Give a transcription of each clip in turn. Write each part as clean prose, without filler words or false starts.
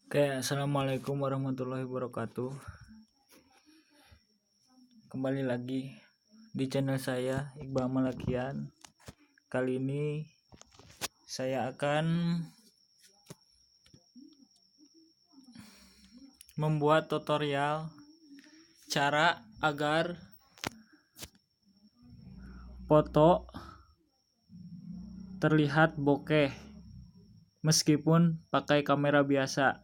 Oke, assalamualaikum warahmatullahi wabarakatuh. Kembali lagi di channel saya Iqbal Malakian. Kali ini saya akan membuat tutorial cara agar foto terlihat bokeh meskipun pakai kamera biasa.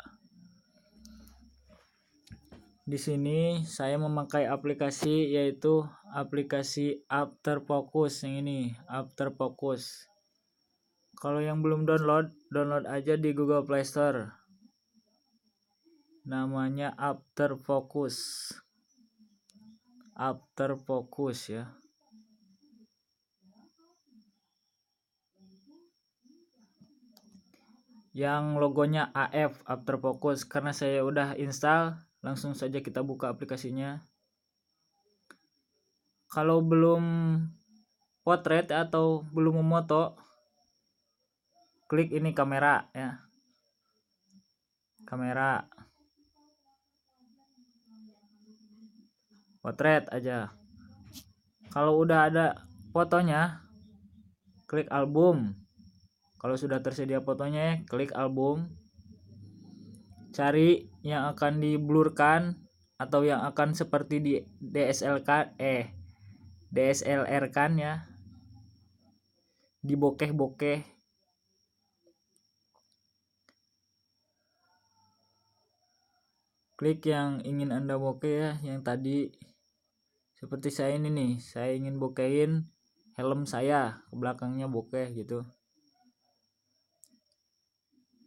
Di sini saya memakai aplikasi yaitu aplikasi After Focus yang ini, After Focus. Kalau yang belum download aja di Google Play Store. Namanya After Focus. After Focus ya. Yang logonya AF, After Focus. Karena saya udah install, langsung saja kita buka aplikasinya. Kalau belum potret atau belum memoto, klik ini kamera ya. Kamera. Potret aja. Kalau udah ada fotonya, klik album. Kalau sudah tersedia fotonya, klik album. Cari yang akan diblurkan atau yang akan seperti di DSLR kan ya. Dibokeh-bokeh. Klik yang ingin Anda bokeh ya, yang tadi seperti saya ini nih, saya ingin bokehin helm saya, ke belakangnya bokeh gitu.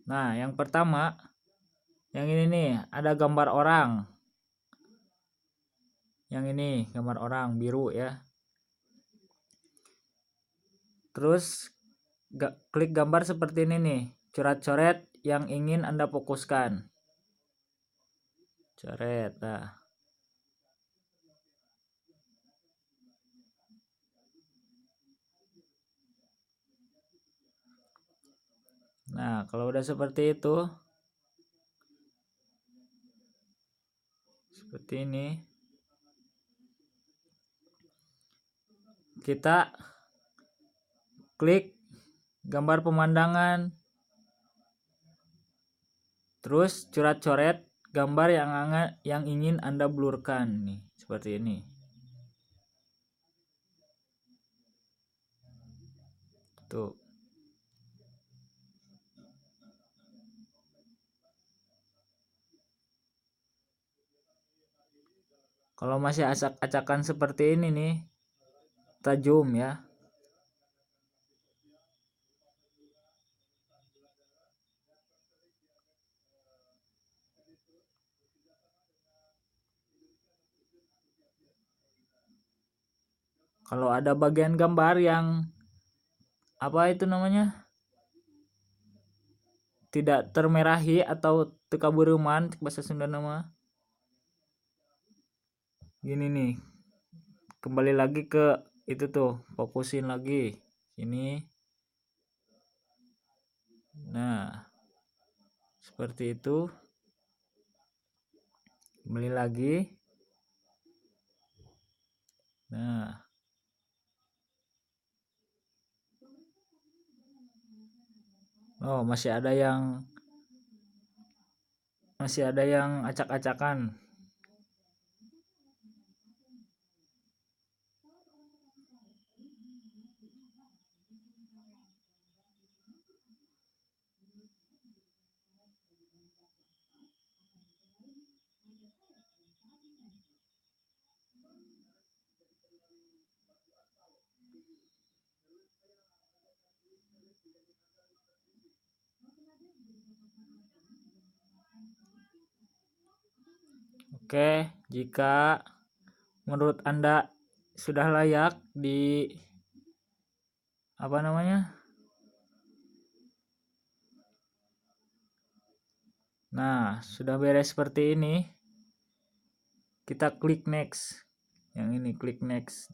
Nah, yang pertama, yang ini nih, ada gambar orang. Yang ini, gambar orang biru ya. Terus klik gambar seperti ini nih, coret-coret yang ingin Anda fokuskan. Coret, nah. Nah, kalau udah seperti itu, seperti ini, kita klik gambar pemandangan, terus coret-coret gambar yang ingin Anda blurkan nih, seperti ini. Tuh. Kalau masih acak-acakan seperti ini nih, kita zoom ya. Kalau ada bagian gambar yang apa itu namanya, tidak termerahi atau tekaburuman bahasa Sunda nama, gini nih, kembali lagi ke itu tuh, fokusin lagi ini. Nah, seperti itu. Kembali lagi. Nah, oh masih ada yang acak-acakan. Oke, jika menurut Anda sudah layak di apa namanya? Nah, sudah beres seperti ini. Kita klik next. Yang ini klik next.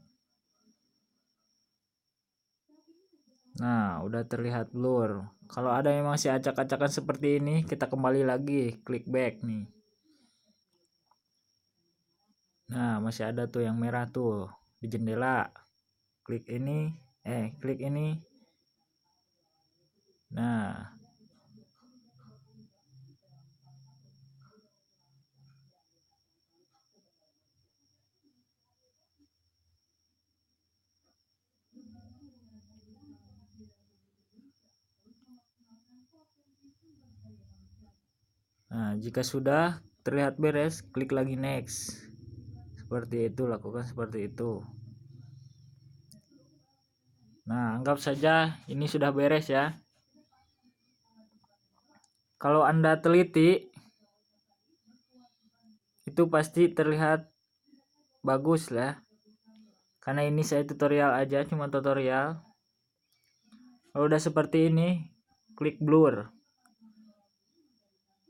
Nah, udah terlihat blur. Kalau ada yang masih acak-acakan seperti ini, kita kembali lagi, klik back nih. Nah, masih ada tuh yang merah tuh di jendela. Klik ini, klik ini. Nah, jika sudah terlihat beres, klik lagi next. Seperti itu, lakukan seperti itu. Nah, anggap saja ini sudah beres ya. Kalau Anda teliti, itu pasti terlihat bagus lah. Karena ini saya tutorial aja, cuma tutorial. Kalau udah seperti ini, klik blur.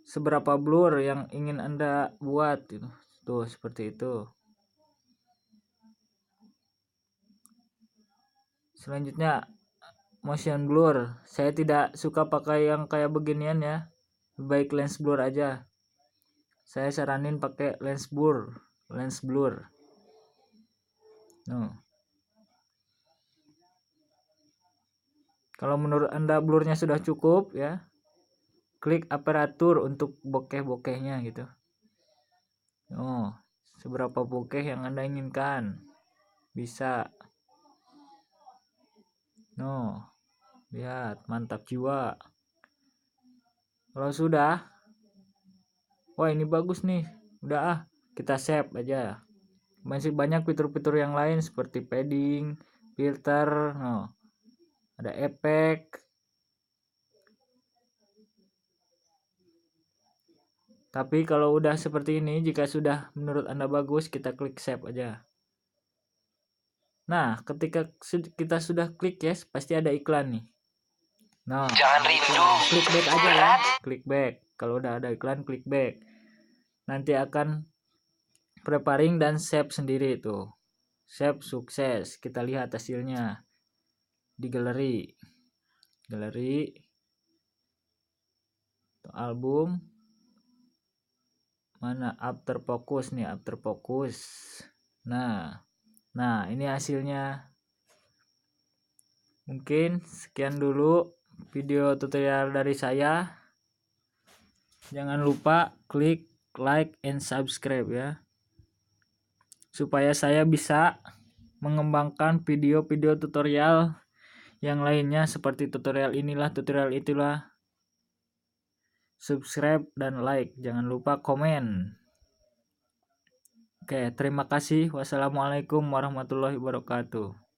Seberapa blur yang ingin Anda buat gitu. Tuh seperti itu. Selanjutnya motion blur. Saya tidak suka pakai yang kayak beginian ya. Baik lens blur aja. Saya saranin pakai lens blur. Kalau menurut Anda blurnya sudah cukup ya, klik aperatur untuk bokeh-bokehnya gitu. Seberapa bokeh yang Anda inginkan. Bisa. Lihat, mantap jiwa. Kalau sudah, wah ini bagus nih. Udah kita save aja. Masih banyak fitur-fitur yang lain seperti padding, filter, ada efek. Tapi kalau udah seperti ini, jika sudah menurut Anda bagus, kita klik save aja. Nah, ketika kita sudah klik yes, pasti ada iklan nih. Nah, jangan rindu. Klik back aja ya. Klik back. Kalau udah ada iklan, klik back. Nanti akan preparing dan save sendiri itu. Save sukses. Kita lihat hasilnya di galeri. Album. Mana after focus nih, after focus. Nah, ini hasilnya. Mungkin sekian dulu video tutorial dari saya. Jangan lupa klik like and subscribe ya. Supaya saya bisa mengembangkan video-video tutorial yang lainnya seperti tutorial inilah, tutorial itulah. Subscribe dan like. Jangan lupa komen. Oke, terima kasih. Wassalamualaikum warahmatullahi wabarakatuh.